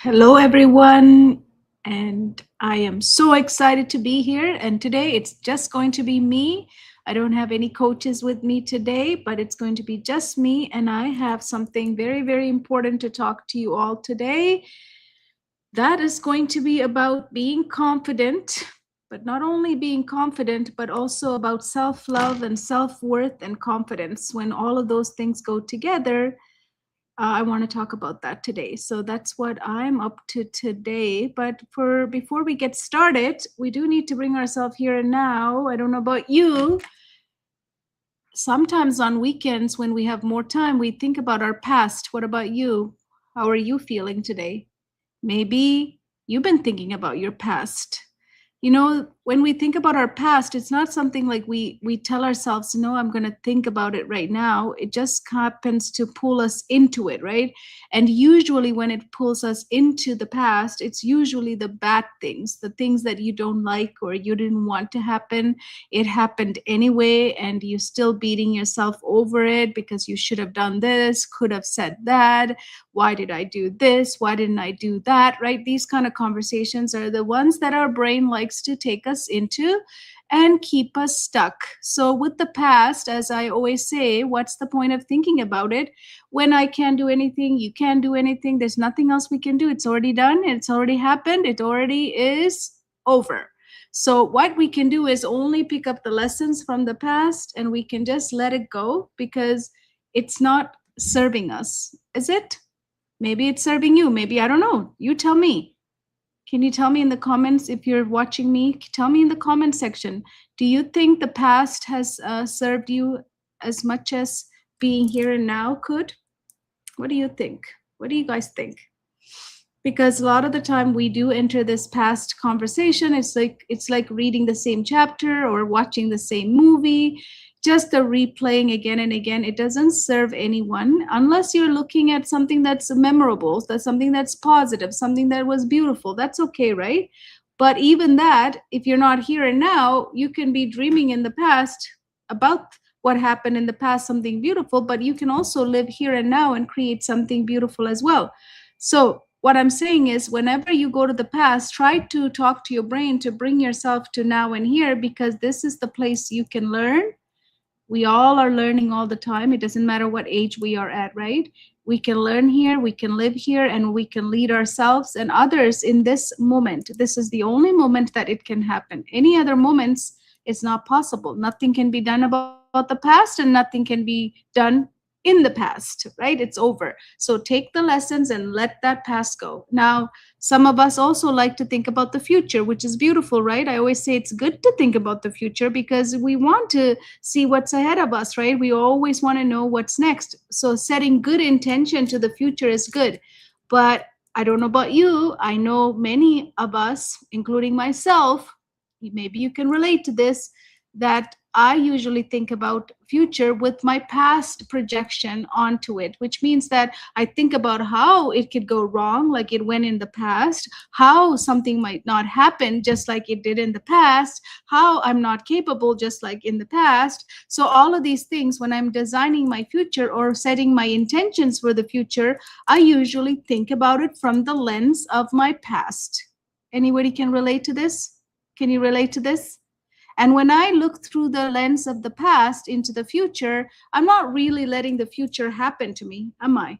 Hello, everyone, and I am so excited to be here. And today it's just going to be me. I don't have any coaches with me today, but it's going to be just me. And I have something very, very important to talk to you all today. That is going to be about being confident, but not only being confident, but also about self love and self worth and confidence. When all of those things go together, I want to talk about that today. So that's what I'm up to today. But before we get started, we do need to bring ourselves here and now. I don't know about you. Sometimes on weekends when we have more time, we think about our past. What about you? How are you feeling today? Maybe you've been thinking about your past. You know, when we think about our past, it's not something like we tell ourselves, no, I'm going to think about it right now. It just happens to pull us into it, right? And usually when it pulls us into the past, it's usually the bad things, the things that you don't like or you didn't want to happen. It happened anyway, and you're still beating yourself over it because you should have done this, could have said that. Why did I do this? Why didn't I do that? Right? These kind of conversations are the ones that our brain likes to take us into and keep us stuck. So, with the past, as I always say, what's the point of thinking about it when I can't do anything? You can't do anything. There's nothing else we can do. It's already done. It's already happened. It already is over. So, what we can do is only pick up the lessons from the past and we can just let it go because it's not serving us, is it? Maybe it's serving you. Maybe, I don't know. You tell me. Can you tell me in the comments if you're watching me? Tell me in the comment section. Do you think the past has served you as much as being here and now could? What do you think? What do you guys think? Because a lot of the time we do enter this past conversation. It's like reading the same chapter or watching the same movie, just the replaying again and again. It doesn't serve anyone unless you're looking at something that's memorable, that's something that's positive, something that was beautiful. That's okay, right? But even that, if you're not here and now, you can be dreaming in the past about what happened in the past, something beautiful, but you can also live here and now and create something beautiful as well. So what I'm saying is, whenever you go to the past, try to talk to your brain to bring yourself to now and here, because this is the place you can learn. We all are learning all the time. It doesn't matter what age we are at, right? We can learn here, we can live here, and we can lead ourselves and others in this moment. This is the only moment that it can happen. Any other moments, it's not possible. Nothing can be done about the past, and nothing can be done in the past, right? It's over. So take the lessons and let that past go. Now, some of us also like to think about the future, which is beautiful, right? I always say it's good to think about the future because we want to see what's ahead of us, right? We always want to know what's next. So setting good intention to the future is good. But I don't know about you. I know many of us, including myself, maybe you can relate to this, that I usually think about future with my past projection onto it, which means that I think about how it could go wrong, like it went in the past, how something might not happen just like it did in the past, how I'm not capable just like in the past. So all of these things, when I'm designing my future or setting my intentions for the future, I usually think about it from the lens of my past. Anybody can relate to this? Can you relate to this? And when I look through the lens of the past into the future, I'm not really letting the future happen to me, am I?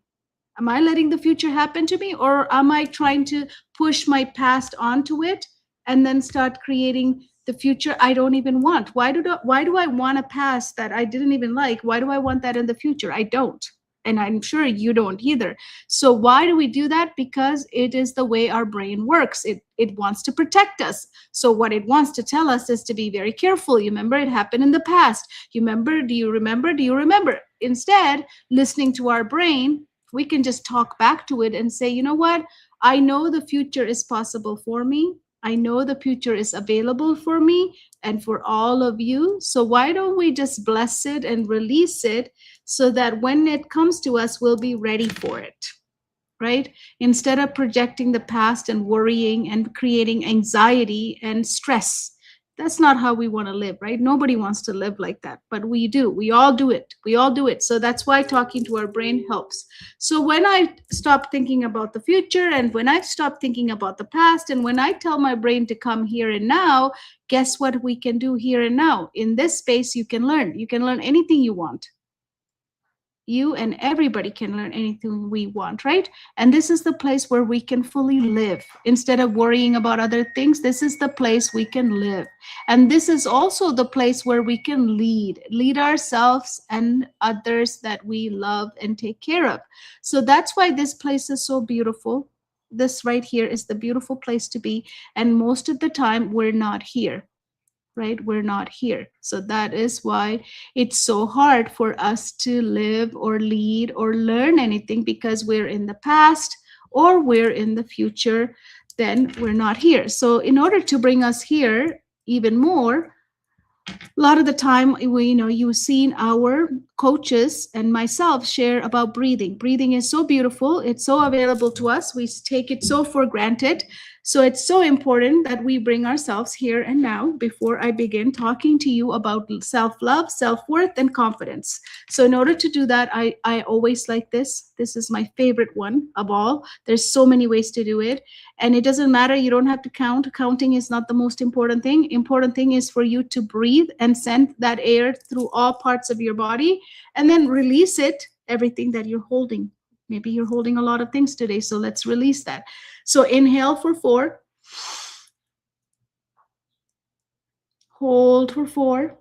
Am I letting the future happen to me, or am I trying to push my past onto it and then start creating the future I don't even want? Why do I want a past that I didn't even like? Why do I want that in the future? I don't. And I'm sure you don't either. So why do we do that? Because it is the way our brain works. It wants to protect us. So what it wants to tell us is to be very careful. You remember, it happened in the past. You remember? Do you remember? Do you remember? Instead, listening to our brain, we can just talk back to it and say, you know what? I know the future is possible for me. I know the future is available for me and for all of you. So why don't we just bless it and release it so that when it comes to us, we'll be ready for it, right? Instead of projecting the past and worrying and creating anxiety and stress. That's not how we want to live, right? Nobody wants to live like that, but we do. We all do it. We all do it. So that's why talking to our brain helps. So when I stop thinking about the future, and when I stop thinking about the past, and when I tell my brain to come here and now, guess what we can do here and now? In this space, you can learn. You can learn anything you want. You and everybody can learn anything we want, right? And this is the place where we can fully live. Instead of worrying about other things, this is the place we can live. And this is also the place where we can lead ourselves and others that we love and take care of. So that's why this place is so beautiful. This right here is the beautiful place to be. And most of the time, we're not here, right? We're not here. So that is why it's so hard for us to live or lead or learn anything, because we're in the past or we're in the future, then we're not here. So in order to bring us here even more, a lot of the time, you've seen our coaches and myself share about breathing. Breathing is so beautiful. It's so available to us. We take it so for granted. So it's so important that we bring ourselves here and now before I begin talking to you about self-love, self-worth, and confidence. So in order to do that, I always like this. This is my favorite one of all. There's so many ways to do it. And it doesn't matter. You don't have to count. Counting is not the most important thing. Important thing is for you to breathe and send that air through all parts of your body, and then release it, everything that you're holding. Maybe you're holding a lot of things today, so let's release that. So inhale for 4. Hold for 4.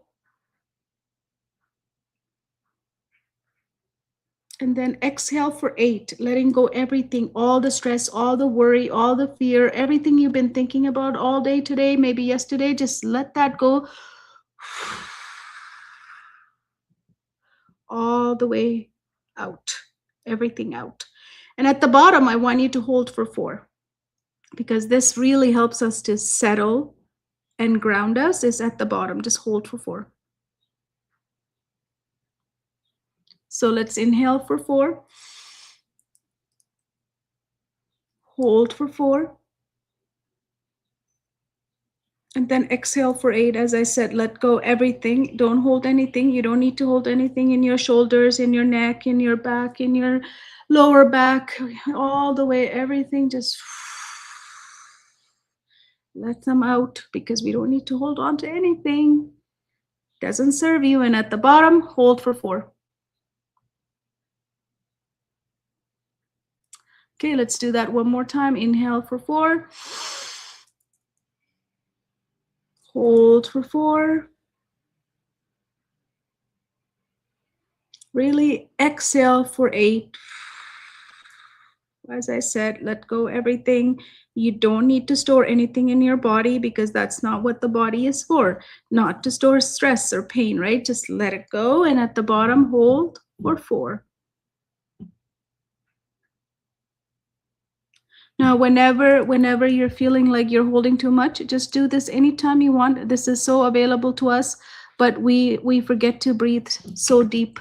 And then exhale for 8, letting go everything, all the stress, all the worry, all the fear, everything you've been thinking about all day today, maybe yesterday, just let that go all the way out, everything out. And at the bottom, I want you to hold for 4, because this really helps us to settle and ground us. Is at the bottom, just hold for 4. So let's inhale for 4. Hold for 4. And then exhale for 8. As I said, let go everything. Don't hold anything. You don't need to hold anything in your shoulders, in your neck, in your back, in your lower back, all the way, everything. Just let them out, because we don't need to hold on to anything. Doesn't serve you. And at the bottom, hold for 4. Okay, let's do that one more time. Inhale for 4. Hold for 4. Really exhale for 8. As I said, let go everything. You don't need to store anything in your body, because that's not what the body is for. Not to store stress or pain, right? Just let it go. And at the bottom, hold for 4. Now, whenever you're feeling like you're holding too much, just do this anytime you want. This is so available to us, but we forget to breathe so deep,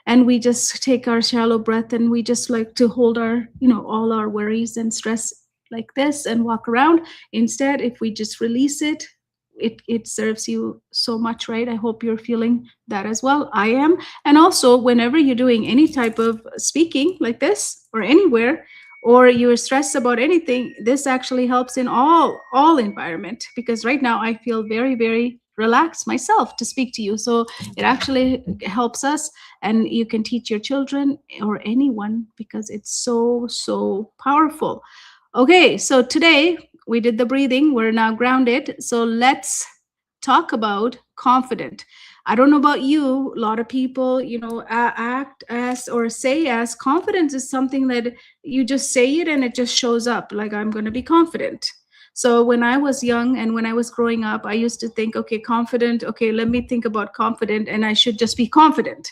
and we just take our shallow breath, and we just like to hold our, all our worries and stress like this and walk around. Instead, if we just release it, it serves you so much, right? I hope you're feeling that as well. I am. And also, whenever you're doing any type of speaking like this or anywhere, or you're stressed about anything, this actually helps in all environment, because right now I feel very, very relaxed myself to speak to you. So it actually helps us, and you can teach your children or anyone, because it's so powerful. Okay, so today we did the breathing. We're now grounded. So let's talk about confident. I don't know about you, a lot of people, act as or say as confidence is something that you just say it and it just shows up, like I'm going to be confident. So when I was young and when I was growing up, I used to think, okay, confident, okay, let me think about confident, and I should just be confident.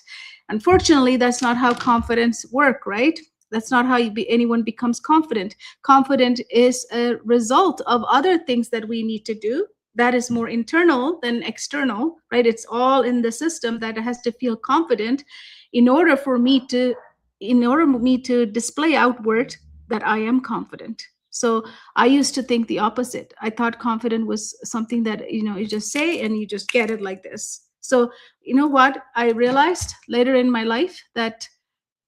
Unfortunately, that's not how confidence works, right? That's not how anyone becomes confident. Confident is a result of other things that we need to do. That is more internal than external, right? It's all in the system that has to feel confident in order for me to display outward that I am confident. So I used to think the opposite. I thought confident was something that, you just say and you just get it like this. So, you know what? I realized later in my life that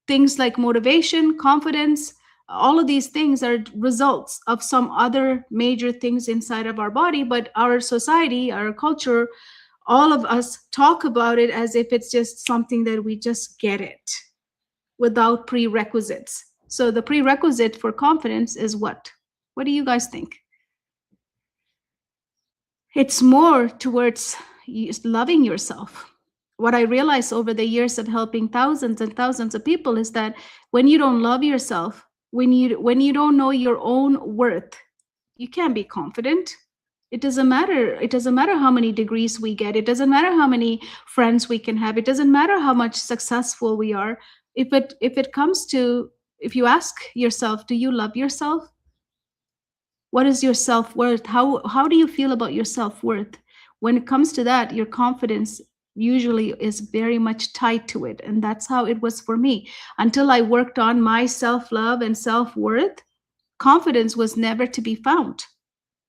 things like motivation, confidence, all of these things are results of some other major things inside of our body. But our society, our culture, all of us talk about it as if it's just something that we just get it without prerequisites. So the prerequisite for confidence is what? What do you guys think? It's more towards loving yourself. What I realized over the years of helping thousands and thousands of people is that when you don't love yourself, when you don't know your own worth, you can't be confident. It doesn't matter how many degrees we get. It doesn't matter how many friends we can have. It doesn't matter how much successful we are. If it comes to, if you ask yourself, do you love yourself? What is your self-worth? How do you feel about your self-worth? When it comes to that, your confidence usually is very much tied to it. And that's how it was for me. Until I worked on my self-love and self-worth, confidence was never to be found.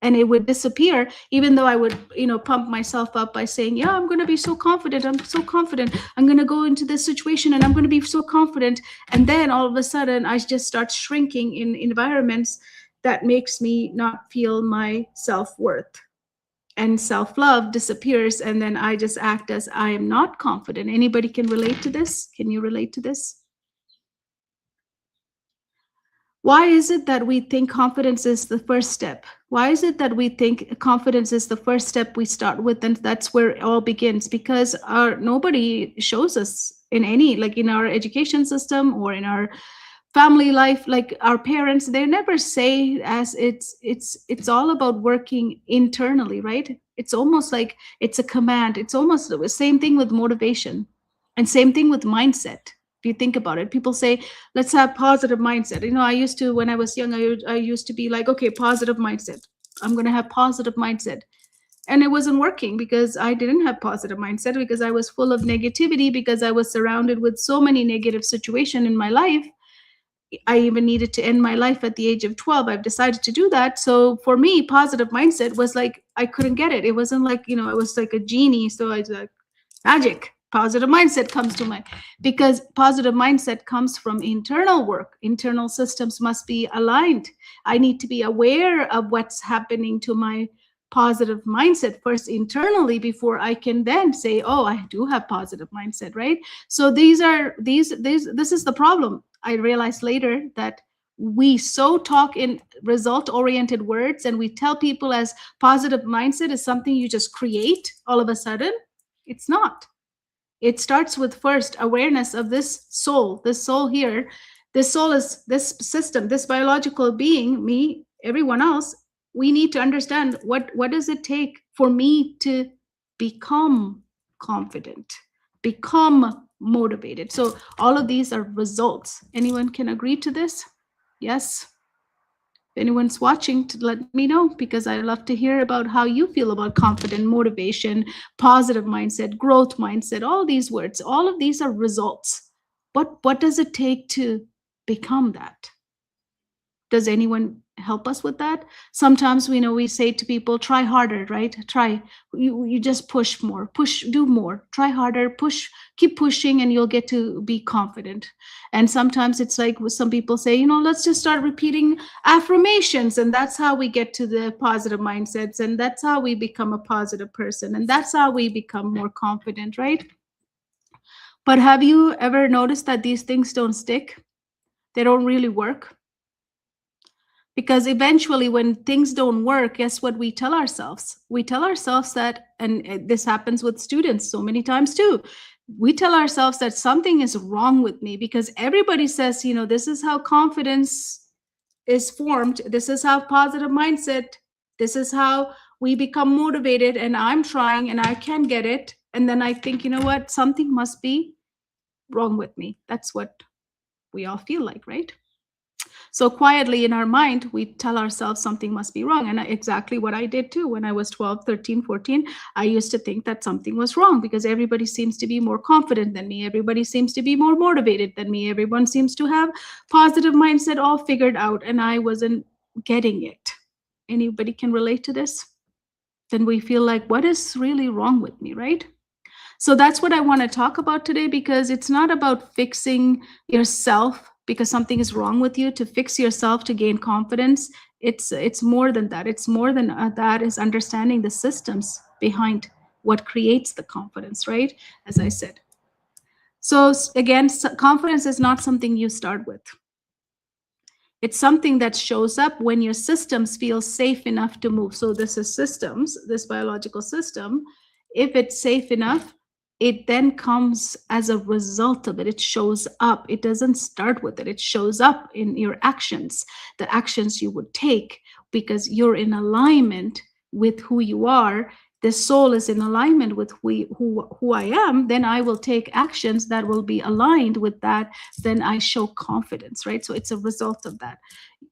And it would disappear, even though I would, pump myself up by saying, yeah, I'm going to be so confident. I'm so confident. I'm going to go into this situation and I'm going to be so confident. And then all of a sudden I just start shrinking in environments that makes me not feel my self-worth, and self-love disappears. And then I just act as I am not confident. Anybody can relate to this? Can you relate to this? Why is it that we think confidence is the first step? Why is it that we think confidence is the first step we start with, and that's where it all begins? Because nobody shows us in any, like in our education system or in our family life, like our parents, they never say as it's all about working internally, right? It's almost like it's a command. It's almost the same thing with motivation, and same thing with mindset. If you think about it, people say, let's have positive mindset. I used to, when I was young, I used to be like, okay, positive mindset. I'm going to have positive mindset. And it wasn't working because I didn't have positive mindset, because I was full of negativity, because I was surrounded with so many negative situations in my life. I even needed to end my life at the age of 12. I've decided to do that. So for me, positive mindset was like, I couldn't get it. It wasn't like, it was like a genie. So I was like, magic. Positive mindset comes to mind, because positive mindset comes from internal work. Internal systems must be aligned. I need to be aware of what's happening to my positive mindset first internally, before I can then say, oh, I do have positive mindset, right? So this is the problem. I realized later that we so talk in result oriented words, and we tell people as positive mindset is something you just create all of a sudden. It's not. It starts with first awareness of this soul here. This soul is this system, this biological being, me, everyone else. We need to understand what does it take for me to become confident, become motivated. So all of these are results. Anyone can agree to this? Yes. If anyone's watching, to let me know, because I love to hear about how you feel about confident, motivation, positive mindset, growth mindset, all these words. All of these are results. But what does it take to become that? Does anyone help us with that? Sometimes we say to people, try harder, right? Try. You just push more, do more, try harder, push, keep pushing, and you'll get to be confident. And sometimes it's like some people say, let's just start repeating affirmations, and that's how we get to the positive mindsets, and that's how we become a positive person, and that's how we become more confident, right? But have you ever noticed that these things don't stick? They don't really work. Because eventually when things don't work, guess what we tell ourselves? We tell ourselves that, and this happens with students so many times too, we tell ourselves that something is wrong with me, because everybody says, this is how confidence is formed. This is how positive mindset, this is how we become motivated, and I'm trying and I can't get it. And then I think, what? Something must be wrong with me. That's what we all feel like, right? So quietly in our mind, we tell ourselves something must be wrong. And exactly what I did too. When I was 12, 13, 14, I used to think that something was wrong, because everybody seems to be more confident than me. Everybody seems to be more motivated than me. Everyone seems to have positive mindset all figured out. And I wasn't getting it. Anybody can relate to this? Then we feel like, what is really wrong with me, right? So that's what I want to talk about today, because it's not about fixing yourself because something is wrong with you, to fix yourself to gain confidence. It's more than that. It's more than that, is understanding the systems behind what creates the confidence, right? As I said. So again, confidence is not something you start with. It's something that shows up when your systems feel safe enough to move. So this is systems, this biological system. If it's safe enough, it then comes as a result of it. It shows up. It doesn't start with it. It shows up in your actions, the actions you would take, because you're in alignment with who you are. The soul is in alignment with who I am. Then I will take actions that will be aligned with that. Then I show confidence, right? So it's a result of that.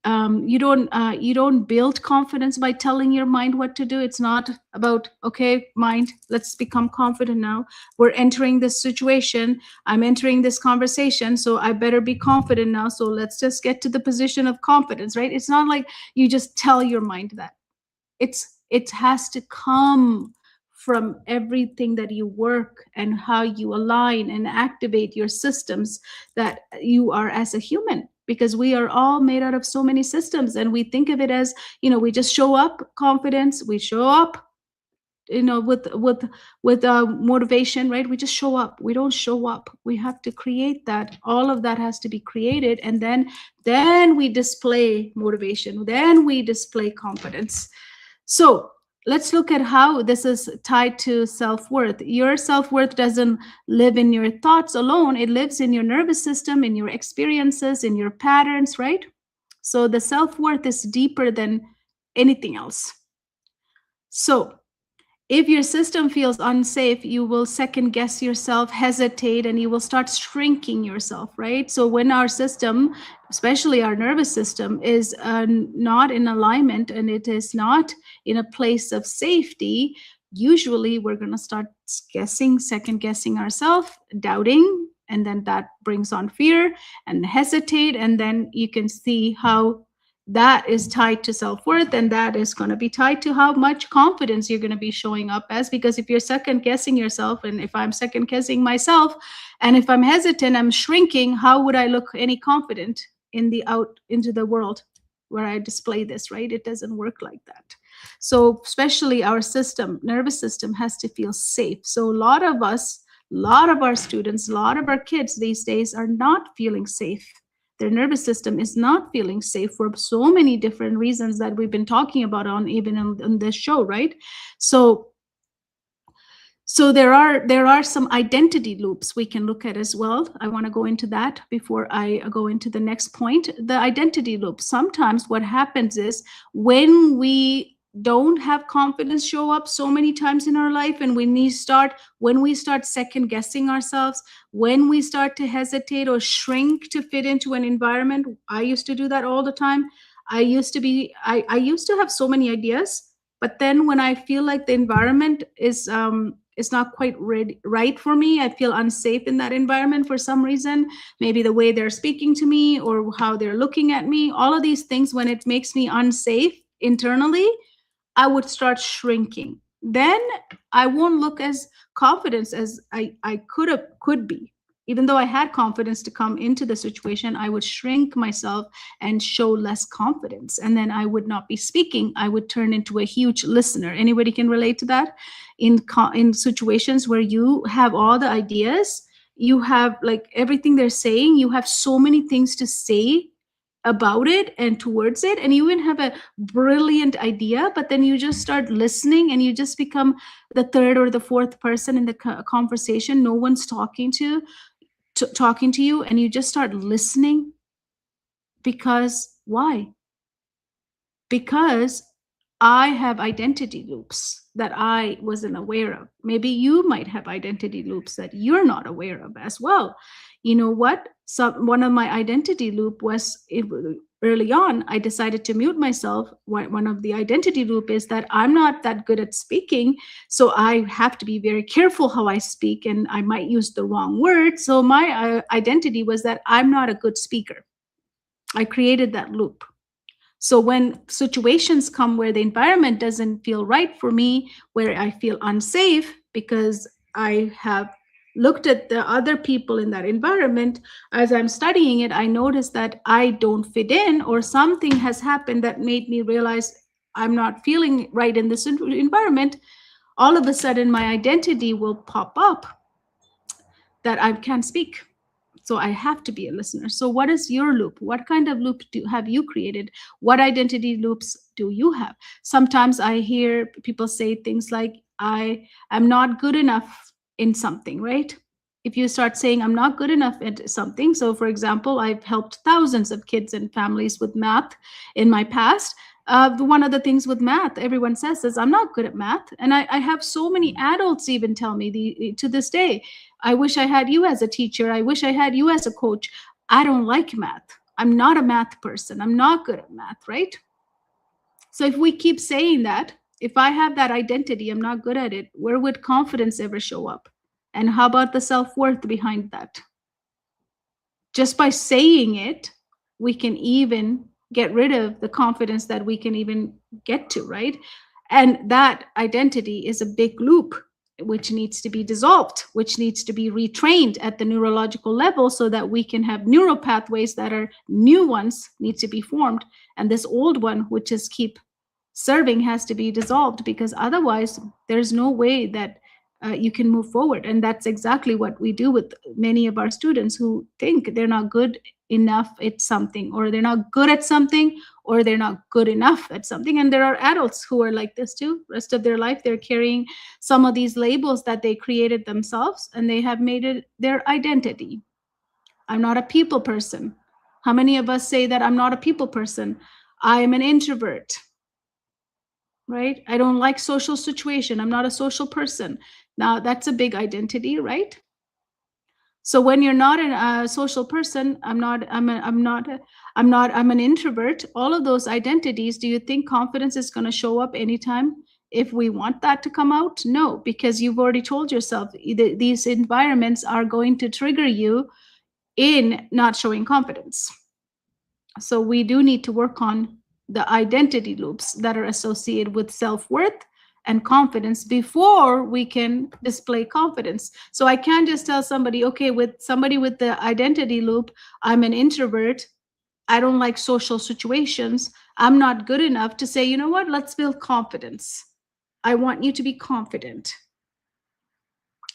You don't build confidence by telling your mind what to do. It's not about, okay, mind, let's become confident now. We're entering this situation. I'm entering this conversation, so I better be confident now. So let's just get to the position of confidence, right? It's not like you just tell your mind that. It has to come from everything that you work and how you align and activate your systems that you are as a human, because we are all made out of so many systems, and we think of it as, we just show up confidence, we show up with motivation, right? We just show up. We don't show up. We have to create that. All of that has to be created, and then we display motivation, then we display confidence. So let's look at how this is tied to self-worth. Your self-worth doesn't live in your thoughts alone. It lives in your nervous system, in your experiences, in your patterns, right? So the self-worth is deeper than anything else. So if your system feels unsafe, you will second guess yourself, hesitate, and you will start shrinking yourself, right? So when our system, especially our nervous system, is not in alignment and it is not in a place of safety, usually we're going to start second guessing ourselves, doubting, and then that brings on fear and hesitate. And then you can see how that is tied to self-worth, and that is going to be tied to how much confidence you're going to be showing up as. Because if you're second guessing yourself, and if I'm second guessing myself, and if I'm hesitant, I'm shrinking, how would I look any confident out into the world where I display this, right? It doesn't work like that. So especially our nervous system has to feel safe. So a lot of our students, a lot of our kids these days are not feeling safe. Their nervous system is not feeling safe for so many different reasons that we've been talking about even on this show, right? So there are some identity loops we can look at as well. I want to go into that before I go into the next point. The identity loop. Sometimes what happens is when we don't have confidence show up so many times in our life, and when we start second guessing ourselves, when we start to hesitate or shrink to fit into an environment. I used to do that all the time. I used to have so many ideas, but then when I feel like the environment is not quite right for me, I feel unsafe in that environment for some reason, maybe the way they're speaking to me or how they're looking at me, all of these things, when it makes me unsafe internally, I would start shrinking. Then I won't look as confident as I could be. Even though I had confidence to come into the situation, I would shrink myself and show less confidence. And then I would not be speaking. I would turn into a huge listener. Anybody can relate to that? In situations where you have all the ideas, you have like everything they're saying, you have so many things to say about it and towards it, and you even have a brilliant idea, but then you just start listening and you just become the third or the fourth person in the conversation. No one's talking to you, and you just start listening. Because why? Because I have identity loops that I wasn't aware of. Maybe you might have identity loops that you're not aware of as well. You know what? One of my identity loop was early on, I decided to mute myself. One of the identity loop is that I'm not that good at speaking, so I have to be very careful how I speak, and I might use the wrong word. So my identity was that I'm not a good speaker. I created that loop. So when situations come where the environment doesn't feel right for me, where I feel unsafe because I have looked at the other people in that environment, as I'm studying it, I notice that I don't fit in, or something has happened that made me realize I'm not feeling right in this environment. All of a sudden, my identity will pop up that I can't speak. So I have to be a listener. So what is your loop? What kind of loop have you created? What identity loops do you have? Sometimes I hear people say things like, I am not good enough in something, right? If you start saying I'm not good enough at something, so for example, I've helped thousands of kids and families with math in my past. One of the things with math, everyone says is I'm not good at math, and I have so many adults even tell me to this day, I wish I had you as a teacher. I wish I had you as a coach. I don't like math. I'm not a math person. I'm not good at math, right? So if we keep saying that, if I have that identity, I'm not good at it, where would confidence ever show up? And how about the self-worth behind that? Just by saying it, we can even get rid of the confidence that we can even get to, right? And that identity is a big loop which needs to be dissolved, which needs to be retrained at the neurological level so that we can have neural pathways that are new ones need to be formed. And this old one, which is keep serving, has to be dissolved, because otherwise there's no way that you can move forward. And that's exactly what we do with many of our students who think they're not good enough at something, or they're not good at something, or they're not good enough at something. And there are adults who are like this too. Rest of their life they're carrying some of these labels that they created themselves, and they have made it their identity. I'm not a people person. How many of us say that I'm not a people person? I am an introvert, right? I don't like social situation. I'm not a social person. Now that's a big identity, right? So when you're not a social person, I'm an introvert. All of those identities, do you think confidence is going to show up anytime if we want that to come out? No, because you've already told yourself these environments are going to trigger you in not showing confidence. So we do need to work on the identity loops that are associated with self-worth and confidence before we can display confidence. So I can't just tell somebody, okay, with somebody with the identity loop, I'm an introvert, I don't like social situations, I'm not good enough, to say, you know what, let's build confidence. I want you to be confident.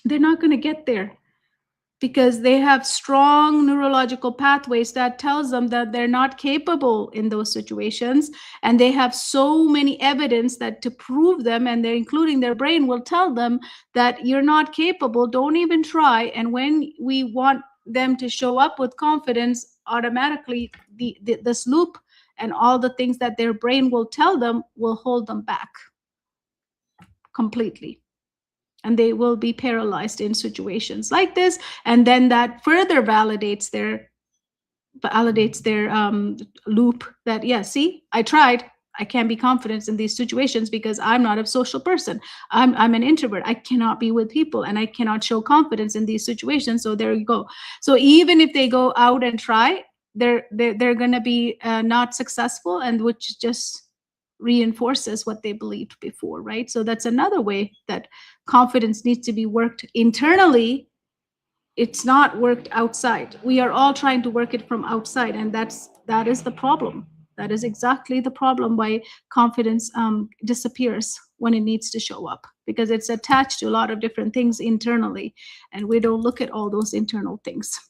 They're not going to get there, because they have strong neurological pathways that tells them that they're not capable in those situations, and they have so many evidence that to prove them, and they're including their brain will tell them that you're not capable, don't even try. And when we want them to show up with confidence, automatically this loop and all the things that their brain will tell them will hold them back completely, and they will be paralyzed in situations like this. And then that further validates their loop that, yeah, see, I tried, I can't be confident in these situations because I'm not a social person. I'm an introvert. I cannot be with people, and I cannot show confidence in these situations. So there you go. So even if they go out and try, they're going to be not successful, and which just reinforces what they believed before, right? So that's another way that confidence needs to be worked internally. It's not worked outside. We are all trying to work it from outside, and that is the problem. That is exactly the problem why confidence disappears when it needs to show up, because it's attached to a lot of different things internally, and we don't look at all those internal things.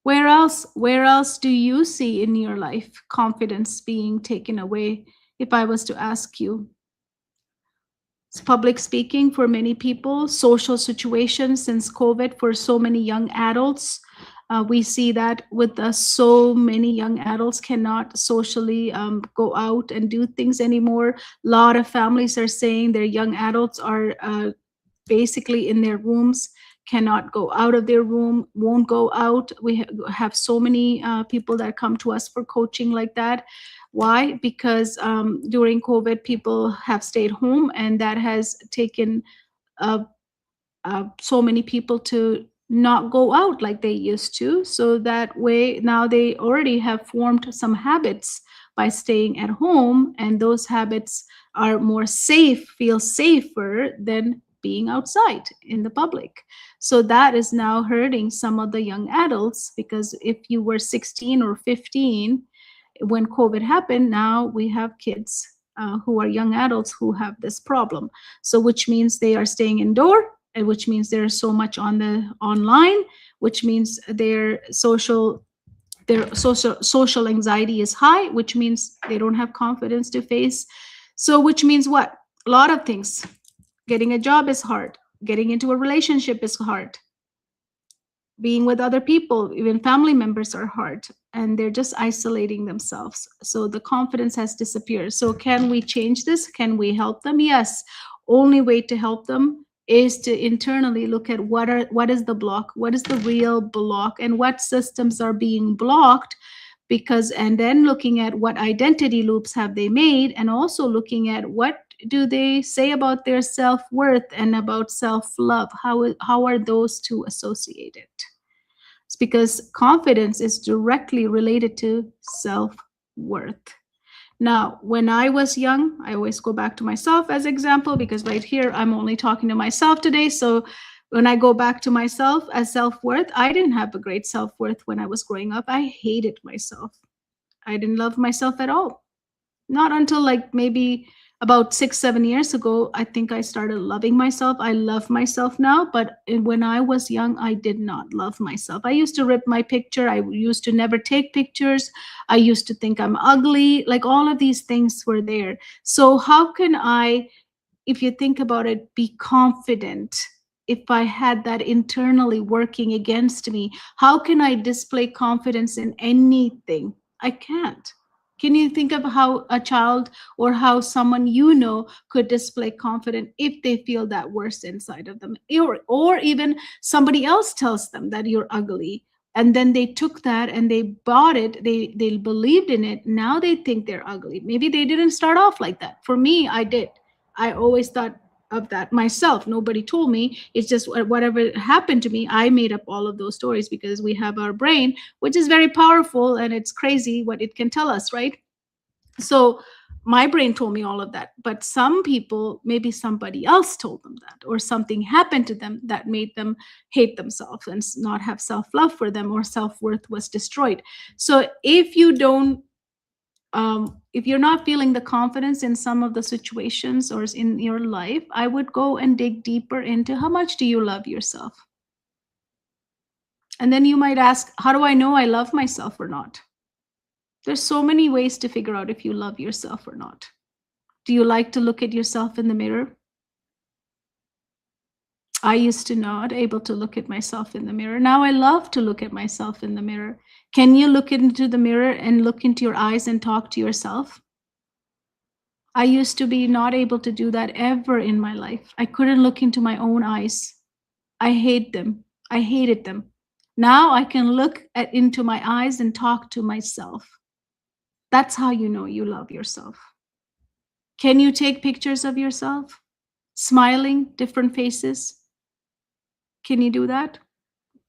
Where else do you see in your life confidence being taken away? If I was to ask you, it's public speaking for many people, social situations since COVID for so many young adults. We see that with so many young adults cannot socially go out and do things anymore. A lot of families are saying their young adults are basically in their rooms, cannot go out of their room, won't go out. We have so many people that come to us for coaching like that. Why? Because during COVID, people have stayed home, and that has taken so many people to not go out like they used to. So that way, now they already have formed some habits by staying at home, and those habits are more safe, feel safer than being outside in the public. So that is now hurting some of the young adults, because if you were 16 or 15 when COVID happened, now we have kids who are young adults who have this problem. So which means they are staying indoor, and which means they're so much on the online, which means their social anxiety is high, which means they don't have confidence to face. So which means what? A lot of things. Getting a job is hard. Getting into a relationship is hard. Being with other people, even family members, are hard, and they're just isolating themselves. So the confidence has disappeared. So can we change this? Can we help them? Yes. Only way to help them is to internally look at what is the block, what is the real block, and what systems are being blocked, because, and then looking at what identity loops have they made, and also looking at what do they say about their self-worth and about self-love. How are those two associated? It's because confidence is directly related to self-worth. Now, when I was young, I always go back to myself as example, because right here I'm only talking to myself today. So when I go back to myself as self-worth, I didn't have a great self-worth when I was growing up. I hated myself. I didn't love myself at all. Not until like maybe about 6-7 years ago, I think I started loving myself. I love myself now, but when I was young, I did not love myself. I used to rip my picture. I used to never take pictures. I used to think I'm ugly. Like all of these things were there. So how can I, if you think about it, be confident if I had that internally working against me? How can I display confidence in anything? I can't. Can you think of how a child or how someone you know could display confidence if they feel that worst inside of them? Or even somebody else tells them that you're ugly, and then they took that and they bought it, they believed in it. Now they think they're ugly. Maybe they didn't start off like that. For me, I did. I always thought of that myself. Nobody told me. It's just whatever happened to me, I made up all of those stories, because we have our brain, which is very powerful, and it's crazy what it can tell us, right? So my brain told me all of that, but some people, maybe somebody else told them that, or something happened to them that made them hate themselves and not have self-love for them, or self-worth was destroyed. So if you're not feeling the confidence in some of the situations or in your life, I would go and dig deeper into how much do you love yourself? And then you might ask, how do I know I love myself or not? There's so many ways to figure out if you love yourself or not. Do you like to look at yourself in the mirror? I used to not able to look at myself in the mirror. Now I love to look at myself in the mirror. Can you look into the mirror and look into your eyes and talk to yourself? I used to be not able to do that ever in my life. I couldn't look into my own eyes. I hate them. I hated them. Now I can look into my eyes and talk to myself. That's how you know you love yourself. Can you take pictures of yourself? Smiling, different faces? Can you do that?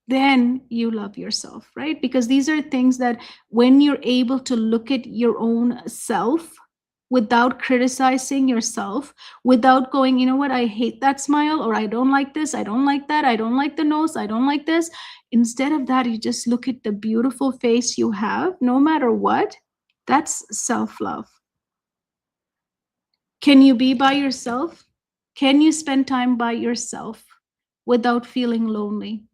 Then you love yourself, right? Because these are things that when you're able to look at your own self without criticizing yourself, without going, you know what, I hate that smile, or I don't like this, I don't like that, I don't like the nose, I don't like this. Instead of that, you just look at the beautiful face you have, no matter what. That's self-love. Can you be by yourself? Can you spend time by yourself without feeling lonely?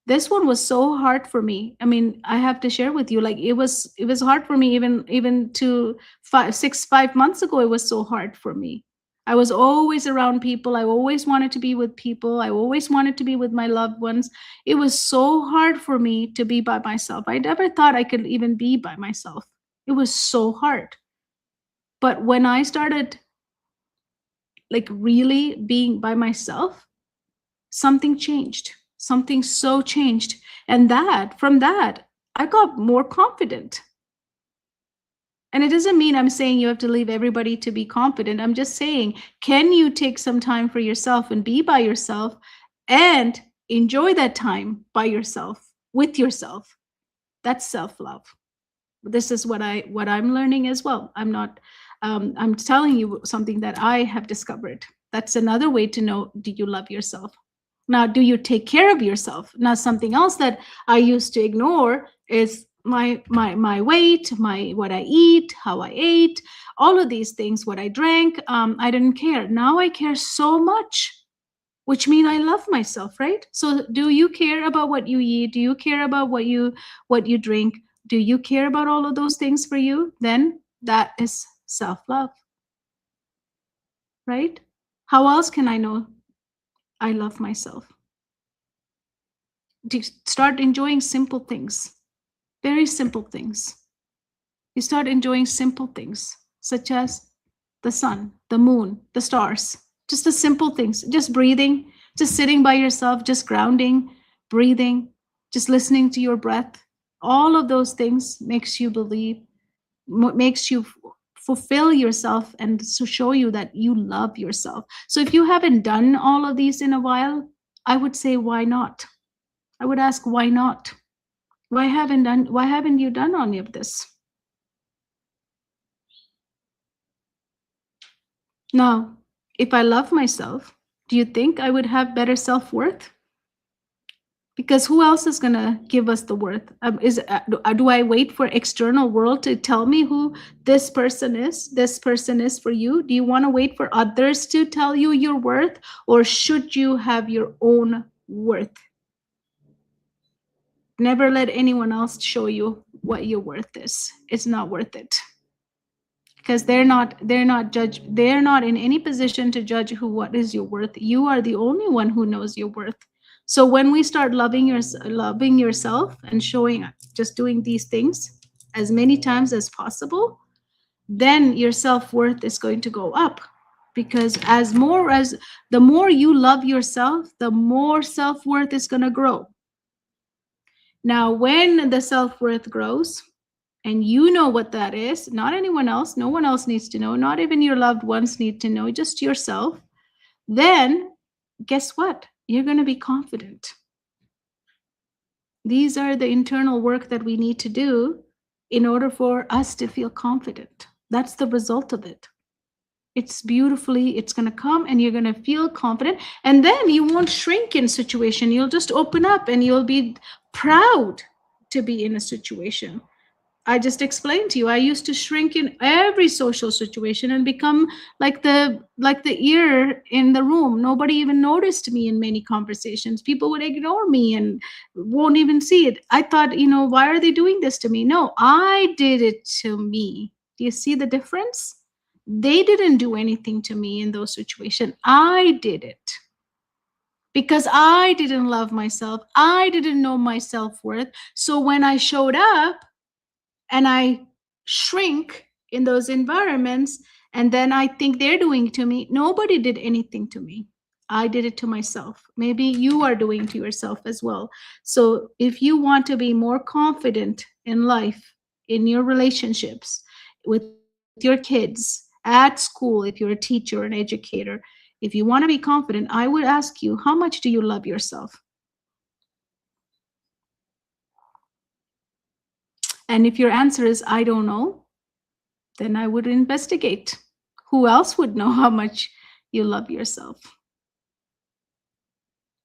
This one was so hard for me. I mean, I have to share with you, like it was hard for me even to 5 months ago. It was so hard for me. I was always around people. I always wanted to be with people. I always wanted to be with my loved ones. It was so hard for me to be by myself. I never thought I could even be by myself. It was so hard. But when I started like really being by myself, something changed. Something so changed. And from that, I got more confident. And it doesn't mean I'm saying you have to leave everybody to be confident. I'm just saying, can you take some time for yourself and be by yourself and enjoy that time by yourself, with yourself. That's self-love. This is what I'm learning as well. I'm not I'm telling you something that I have discovered. That's another way to know, do you love yourself? Now, do you take care of yourself? Now, something else that I used to ignore is my weight, my what I eat, how I ate, all of these things, what I drank. I didn't care. Now I care so much, which means I love myself, right? So do you care about what you eat? Do you care about what you drink? Do you care about all of those things for you? Then that is self-love, right? How else can I know I love myself? To start enjoying simple things, very simple things. You start enjoying simple things such as the sun, the moon, the stars, just the simple things, just breathing, just sitting by yourself, just grounding, breathing, just listening to your breath. All of those things makes you believe, makes you fulfill yourself and to show you that you love yourself. So if you haven't done all of these in a while, I would say, why not? I would ask, why not? Why haven't you done any of this? Now, if I love myself, do you think I would have better self-worth? Because who else is going to give us the worth? Do I wait for external world to tell me who this person is? This person is for you. Do you want to wait for others to tell you your worth, or should you have your own worth? Never let anyone else show you what your worth is. It's not worth it. Because they're not in any position to judge what is your worth. You are the only one who knows your worth. So when we start loving yourself and showing, just doing these things as many times as possible, then your self-worth is going to go up, because as the more you love yourself, the more self-worth is going to grow. Now when the self-worth grows, and you know what that is, not anyone else, no one else needs to know, not even your loved ones need to know, just yourself, then guess what? You're going to be confident. These are the internal work that we need to do in order for us to feel confident. That's the result of it. It's going to come and you're going to feel confident, and then you won't shrink in situation. You'll just open up and you'll be proud to be in a situation. I just explained to you, I used to shrink in every social situation and become like the ear in the room. Nobody even noticed me in many conversations. People would ignore me and won't even see it. I thought, why are they doing this to me? No, I did it to me. Do you see the difference? They didn't do anything to me in those situations. I did it. Because I didn't love myself. I didn't know my self-worth. So when I showed up, and I shrink in those environments, and then I think they're doing it to me. Nobody did anything to me. I did it to myself. Maybe you are doing to yourself as well. So if you want to be more confident in life, in your relationships, with your kids, at school, if you're a teacher or an educator, if you want to be confident, I would ask you, how much do you love yourself? And if your answer is, I don't know, then I would investigate. Who else would know how much you love yourself?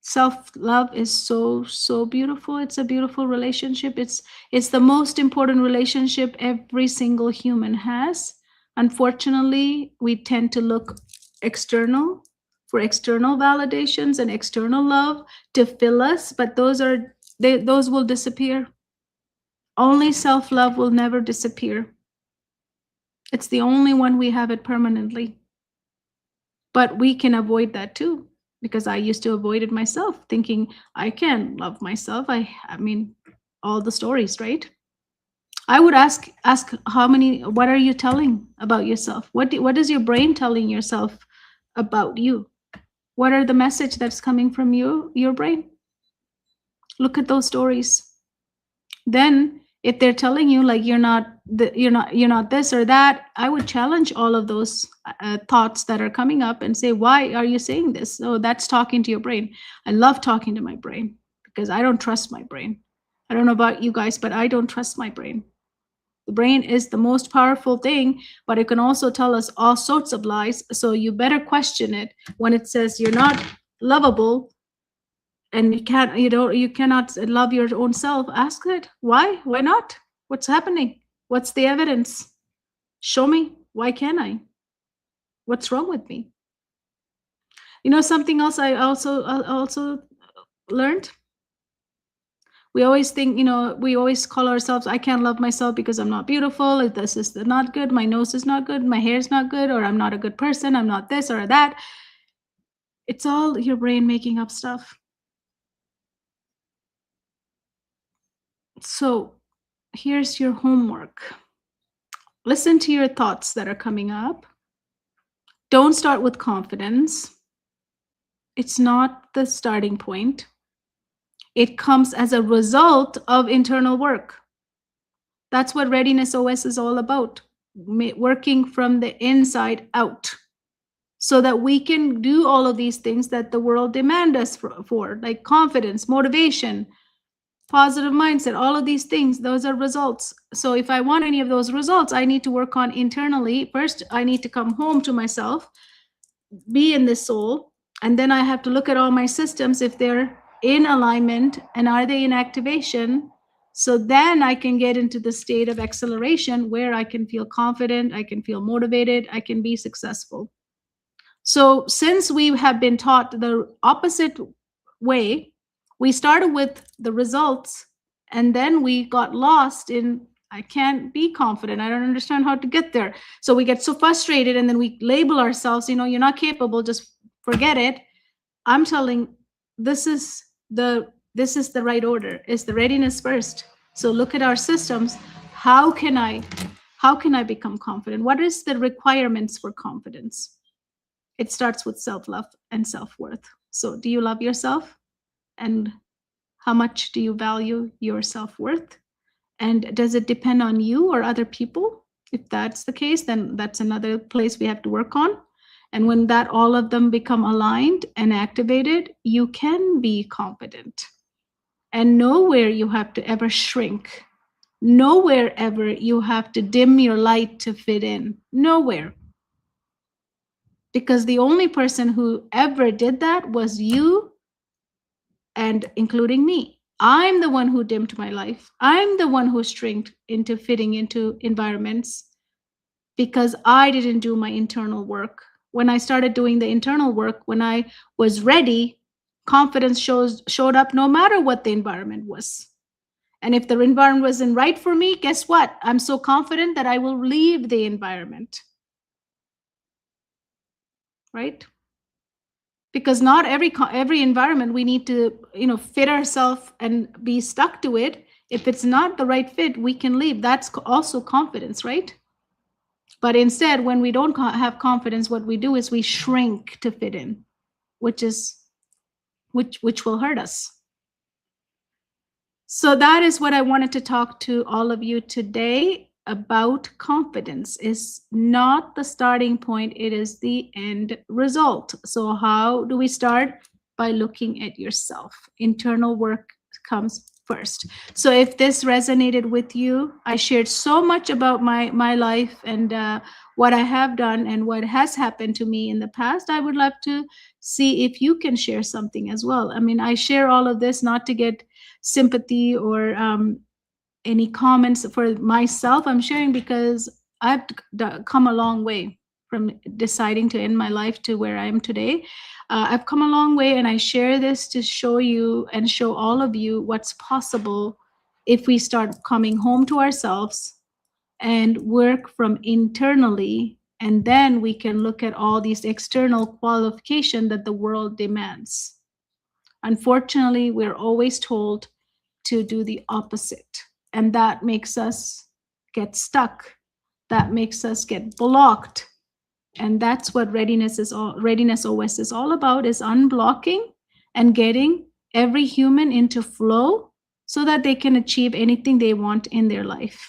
Self-love is so, so beautiful. It's a beautiful relationship. It's the most important relationship every single human has. Unfortunately, we tend to look external for external validations and external love to fill us, but those will disappear. Only self-love will never disappear. It's the only one we have it permanently. But we can avoid that too, because I used to avoid it myself, thinking I can love myself. I mean, all the stories, right? I would ask what are you telling about yourself? What is your brain telling yourself about you? What are the message that's coming from your brain? Look at those stories. Then If they're telling you like you're not this or that, I would challenge all of those thoughts that are coming up and say, why are you saying this? So that's talking to your brain. I love talking to my brain because I don't trust my brain. I don't know about you guys, but I don't trust my brain. The brain is the most powerful thing, but it can also tell us all sorts of lies. So you better question it when it says you're not lovable and you cannot love your own self. Ask it. Why not? What's happening? What's the evidence? Show me. Why can't I? What's wrong with me? Something else I also learned. We always think, we always call ourselves, I can't love myself because I'm not beautiful. This is not good. My nose is not good. My hair is not good. Or I'm not a good person. I'm not this or that. It's all your brain making up stuff. So here's your homework. Listen to your thoughts that are coming up. Don't start with confidence. It's not the starting point. It comes as a result of internal work. That's what Readiness OS is all about, working from the inside out so that we can do all of these things that the world demands us for, like confidence, motivation, positive mindset, all of these things. Those are results. So if I want any of those results, I need to work on internally. First, I need to come home to myself, be in this soul, and then I have to look at all my systems if they're in alignment and are they in activation. So then I can get into the state of acceleration where I can feel confident, I can feel motivated, I can be successful. So since we have been taught the opposite way, we started with the results and then we got lost in, I can't be confident. I don't understand how to get there. So we get so frustrated and then we label ourselves, you're not capable, just forget it. I'm telling, this is the right order. Is the readiness first. So look at our systems. How can I become confident? What is the requirements for confidence? It starts with self-love and self-worth. So do you love yourself? And how much do you value your self-worth? And does it depend on you or other people? If that's the case, then that's another place we have to work on. And when that all of them become aligned and activated, you can be confident. And nowhere you have to ever shrink. Nowhere ever you have to dim your light to fit in. Nowhere. Because the only person who ever did that was you, and including me. I'm the one who dimmed my life. I'm the one who shrinked into fitting into environments because I didn't do my internal work. When I started doing the internal work, when I was ready, confidence showed up no matter what the environment was. And if the environment wasn't right for me, guess what? I'm so confident that I will leave the environment. Right? Because not every environment we need to fit ourselves and be stuck to it. If it's not the right fit, we can leave. That's also confidence, right? But instead, when we don't have confidence, what we do is we shrink to fit in, which will hurt us. So that is what I wanted to talk to all of you today about. Confidence is not the starting point, it is the end result. So how do we start? By looking at yourself. Internal work comes first. So if this resonated with you, I shared so much about my life and what I have done and what has happened to me in the past. I would love to see if you can share something as well. I mean, I share all of this not to get sympathy or any comments for myself. I'm sharing because I've come a long way from deciding to end my life to where I am today. I've come a long way, and I share this to show you and show all of you what's possible if we start coming home to ourselves and work from internally, and then we can look at all these external qualifications that the world demands. Unfortunately, we're always told to do the opposite, and that makes us get stuck. That makes us get blocked. And that's what Readiness OS is all about, is unblocking and getting every human into flow so that they can achieve anything they want in their life.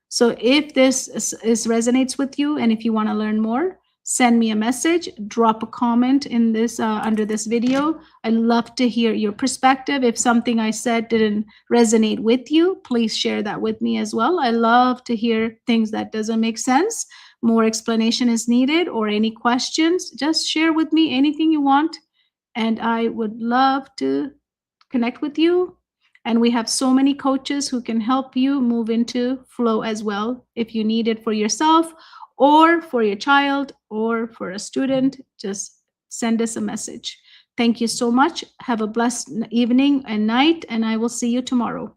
So if this resonates with you, and if you want to learn more, send me a message, drop a comment in this under this video. I love to hear your perspective. If something I said didn't resonate with you, please share that with me as well. I love to hear things that doesn't make sense, more explanation is needed, or any questions. Just share with me anything you want, and I would love to connect with you. And we have so many coaches who can help you move into flow as well. If you need it for yourself or for your child or for a student, just send us a message. Thank you so much. Have a blessed evening and night, and I will see you tomorrow.